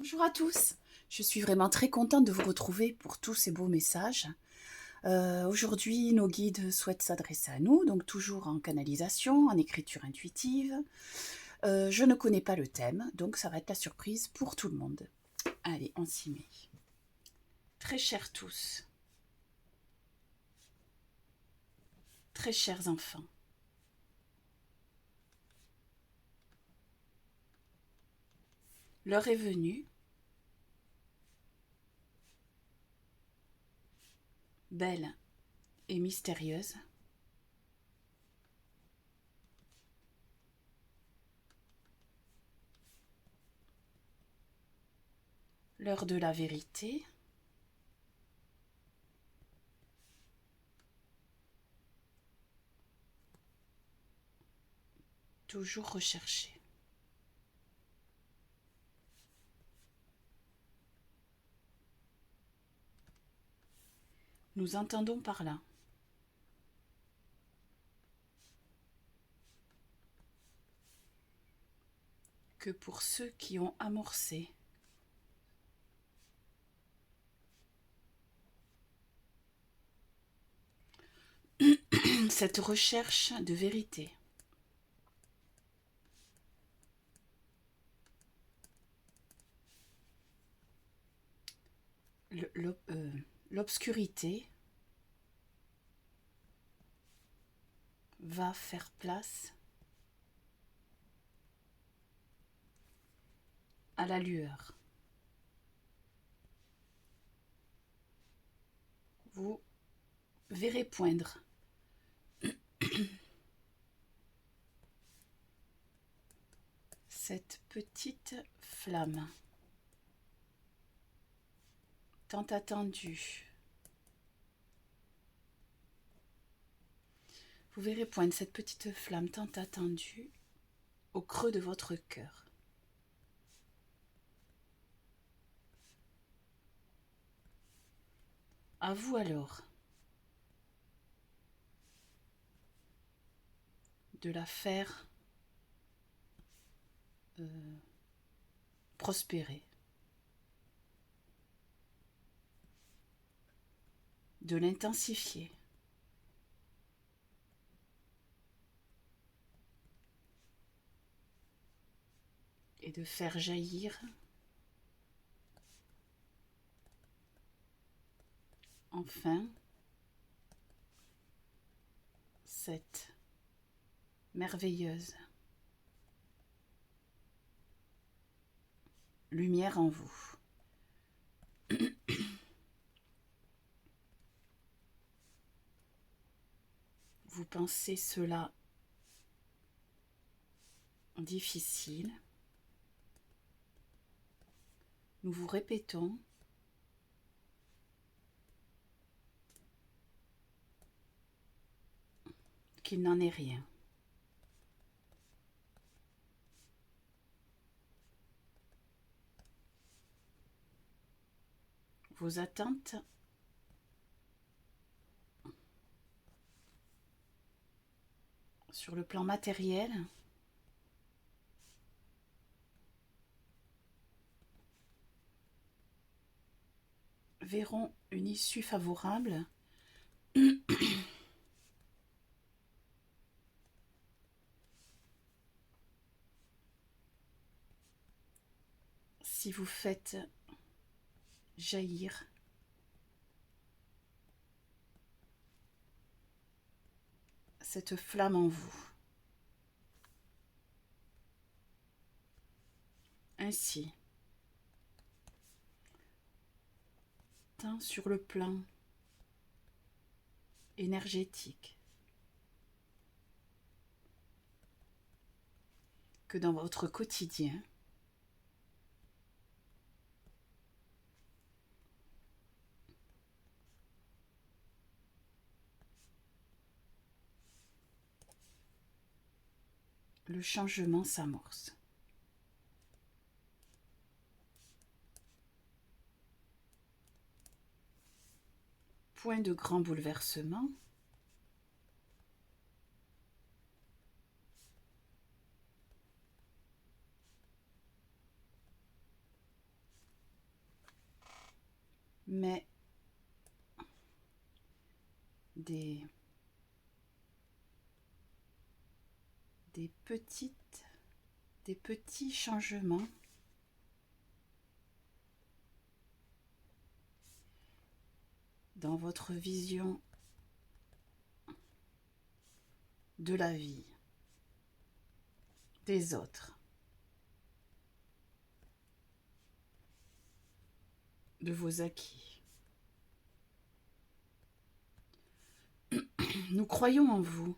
Bonjour à tous, je suis vraiment très contente de vous retrouver pour tous ces beaux messages. Aujourd'hui, nos guides souhaitent s'adresser à nous, donc toujours en canalisation, en écriture intuitive. Je ne connais pas le thème, donc ça va être la surprise pour tout le monde. Allez, on s'y met. Très chers tous, très chers enfants, l'heure est venue, belle et mystérieuse, l'heure de la vérité, toujours recherchée. Nous entendons par là que pour ceux qui ont amorcé cette recherche de vérité, l'obscurité va faire place à la lueur. Vous verrez poindre cette petite flamme tant attendue. Vous verrez poindre cette petite flamme tant attendue au creux de votre cœur. À vous alors de la faire prospérer, de l'intensifier, et de faire jaillir enfin cette merveilleuse lumière en vous. Vous pensez cela difficile. Nous vous répétons qu'il n'en est rien. Vos attentes sur le plan matériel verront une issue favorable si vous faites jaillir cette flamme en vous. Ainsi, tant sur le plan énergétique que dans votre quotidien, le changement s'amorce. Point de grand bouleversement, mais des petits changements dans votre vision de la vie, des autres, de vos acquis. Nous croyons en vous.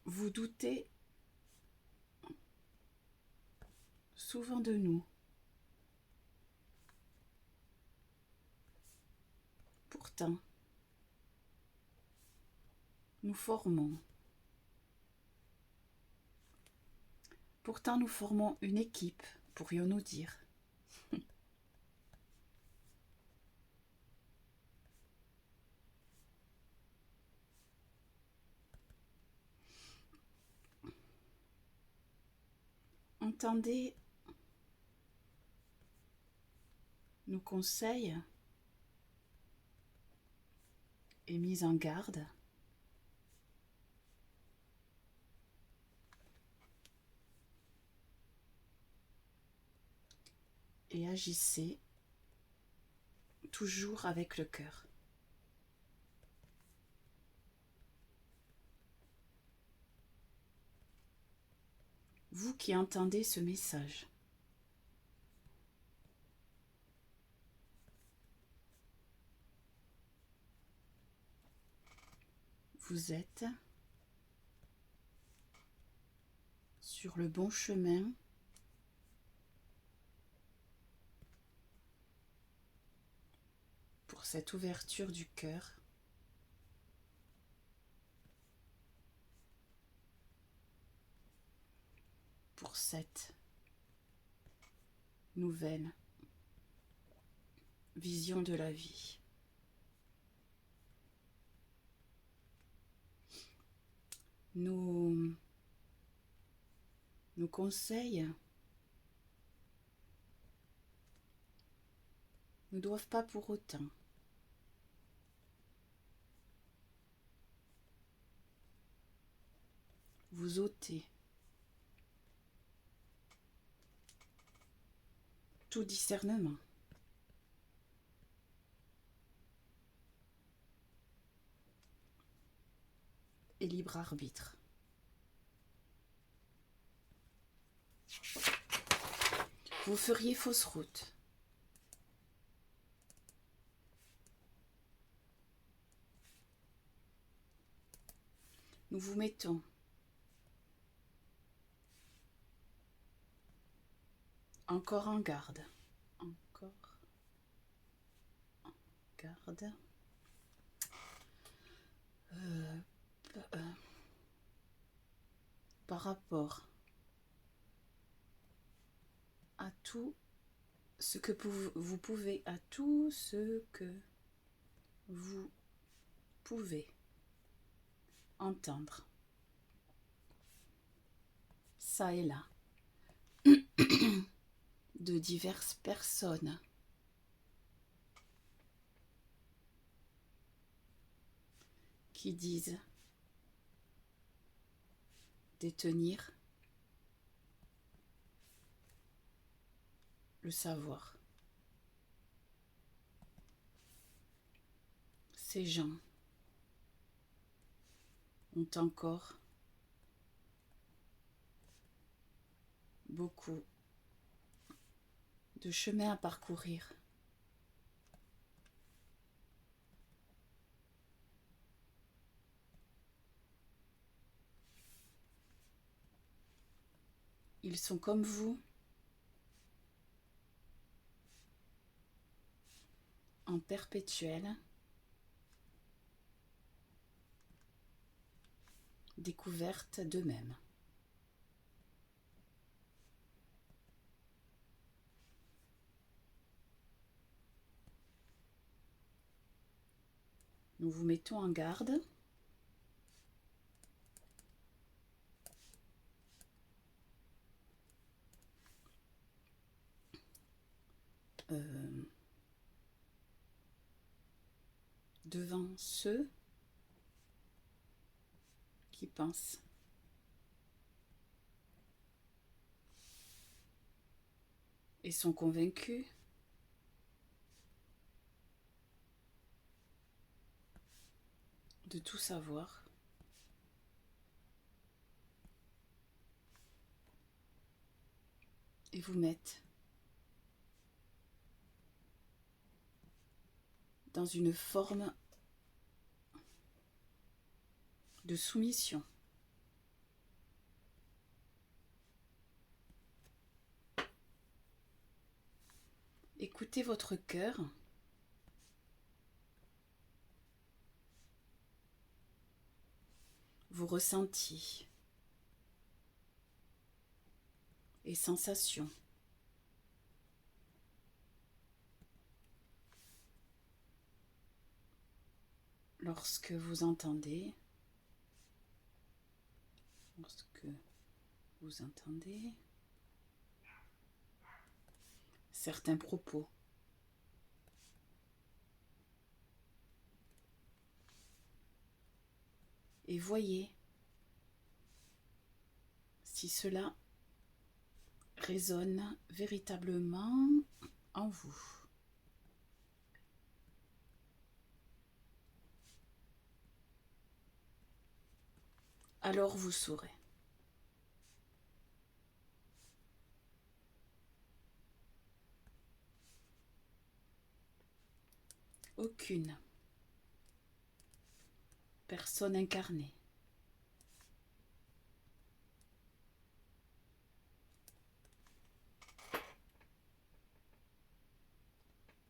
Vous doutez souvent de nous. Pourtant, nous formons. Pourtant, nous formons une équipe, pourrions-nous dire. Entendez nos conseils et mise en garde. Et agissez toujours avec le cœur. Vous qui entendez ce message, vous êtes sur le bon chemin pour cette ouverture du cœur pour cette nouvelle vision de la vie. Nos conseils ne doivent pas pour autant vous ôter tout discernement. Et libre arbitre. Vous feriez fausse route. Nous vous mettons encore en garde. Encore en garde. Par rapport à tout ce que vous pouvez, à tout ce que vous pouvez entendre, ça et là, de diverses personnes qui disent détenir le savoir. Ces gens ont encore beaucoup de chemin à parcourir. Ils sont comme vous, en perpétuelle découverte d'eux-mêmes. Nous vous mettons en garde devant ceux qui pensent et sont convaincus de tout savoir. Et vous mettent dans une forme de soumission. Écoutez votre cœur. Vos ressentis et sensations. Lorsque vous entendez certains propos. Et voyez si cela résonne véritablement en vous. Alors vous saurez. Aucune personne incarnée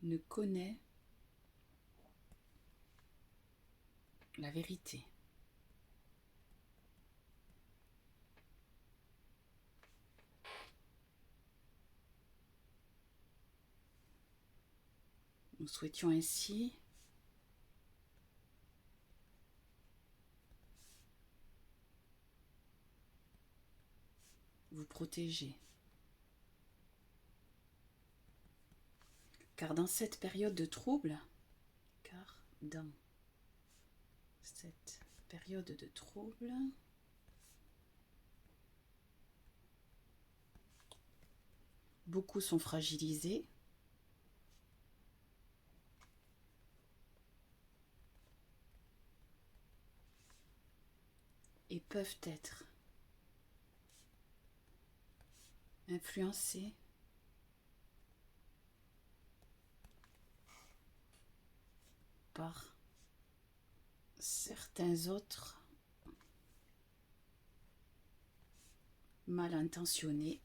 ne connaît la vérité. Nous souhaitions ainsi vous protéger. Car dans cette période de trouble, beaucoup sont fragilisés. Et peuvent être influencés par certains autres mal intentionnés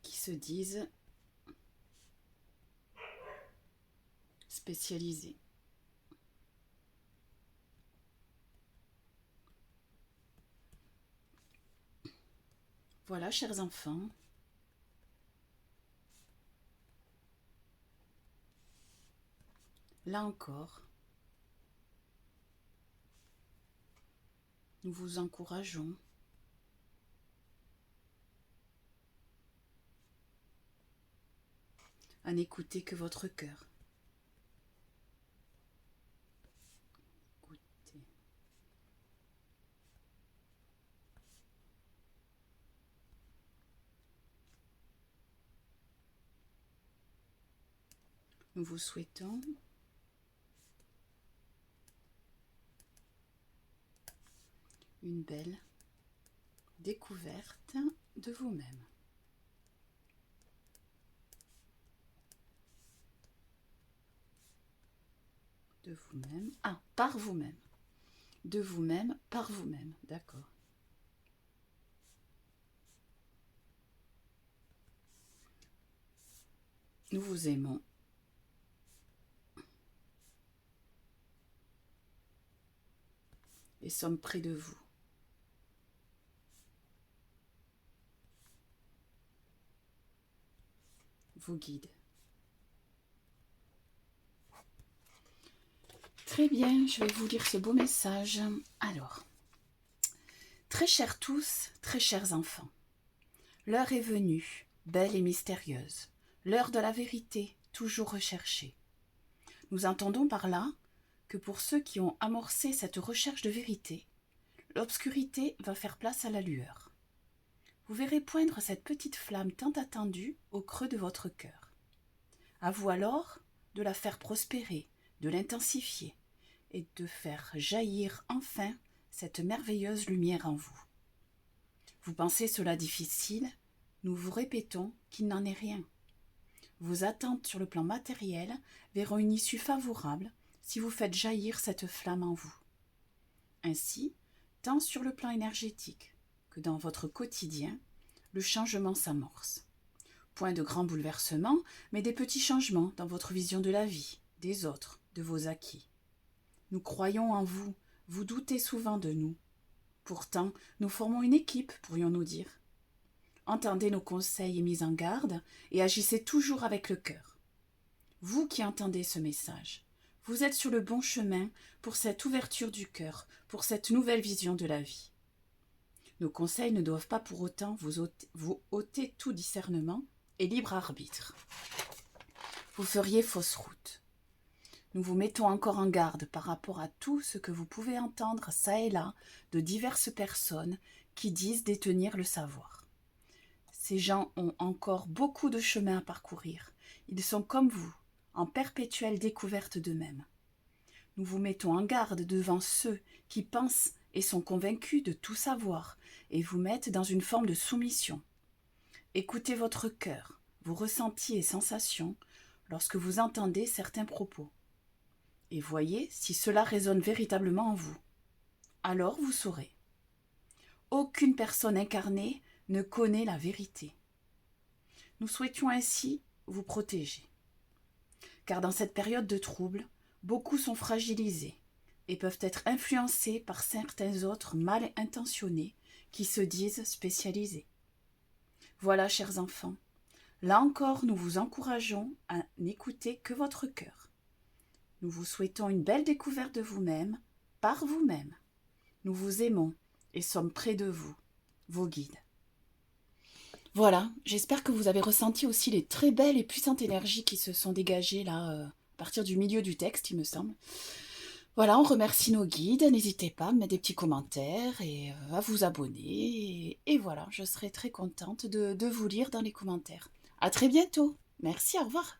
qui se disent spécialisés. Voilà, chers enfants, là encore, nous vous encourageons à n'écouter que votre cœur. Nous vous souhaitons une belle découverte de vous-même. De vous-même, par vous-même. De vous-même, par vous-même, d'accord. Nous vous aimons. Et sommes près de vous. Vos guides. Très bien, je vais vous lire ce beau message. Alors, très chers tous, très chers enfants, L'heure est venue, belle et mystérieuse, l'heure de la vérité, toujours recherchée. Nous entendons par là que pour ceux qui ont amorcé cette recherche de vérité, l'obscurité va faire place à la lueur. Vous verrez poindre cette petite flamme tant attendue au creux de votre cœur. À vous alors de la faire prospérer, de l'intensifier et de faire jaillir enfin cette merveilleuse lumière en vous. Vous pensez cela difficile, nous vous répétons qu'il n'en est rien. Vos attentes sur le plan matériel verront une issue favorable si vous faites jaillir cette flamme en vous. Ainsi, tant sur le plan énergétique que dans votre quotidien, le changement s'amorce. Point de grands bouleversements, mais des petits changements dans votre vision de la vie, des autres, de vos acquis. Nous croyons en vous, vous doutez souvent de nous. Pourtant, nous formons une équipe, pourrions-nous dire. Entendez nos conseils et mises en garde et agissez toujours avec le cœur. Vous qui entendez ce message, vous êtes sur le bon chemin pour cette ouverture du cœur, pour cette nouvelle vision de la vie. Nos conseils ne doivent pas pour autant vous ôter tout discernement et libre arbitre. Vous feriez fausse route. Nous vous mettons encore en garde par rapport à tout ce que vous pouvez entendre çà et là de diverses personnes qui disent détenir le savoir. Ces gens ont encore beaucoup de chemin à parcourir. Ils sont comme vous, en perpétuelle découverte d'eux-mêmes. Nous vous mettons en garde devant ceux qui pensent et sont convaincus de tout savoir et vous mettent dans une forme de soumission. Écoutez votre cœur, vos ressentis et sensations lorsque vous entendez certains propos. Et voyez si cela résonne véritablement en vous. Alors vous saurez. Aucune personne incarnée ne connaît la vérité. Nous souhaitions ainsi vous protéger. Car dans cette période de trouble, beaucoup sont fragilisés et peuvent être influencés par certains autres mal intentionnés qui se disent spécialisés. Voilà, chers enfants, là encore nous vous encourageons à n'écouter que votre cœur. Nous vous souhaitons une belle découverte de vous-même, par vous-même. Nous vous aimons et sommes près de vous, vos guides. Voilà, j'espère que vous avez ressenti aussi les très belles et puissantes énergies qui se sont dégagées là, à partir du milieu du texte, il me semble. Voilà, on remercie nos guides, n'hésitez pas à mettre des petits commentaires et à vous abonner. Et voilà, je serai très contente de vous lire dans les commentaires. À très bientôt. Merci, au revoir.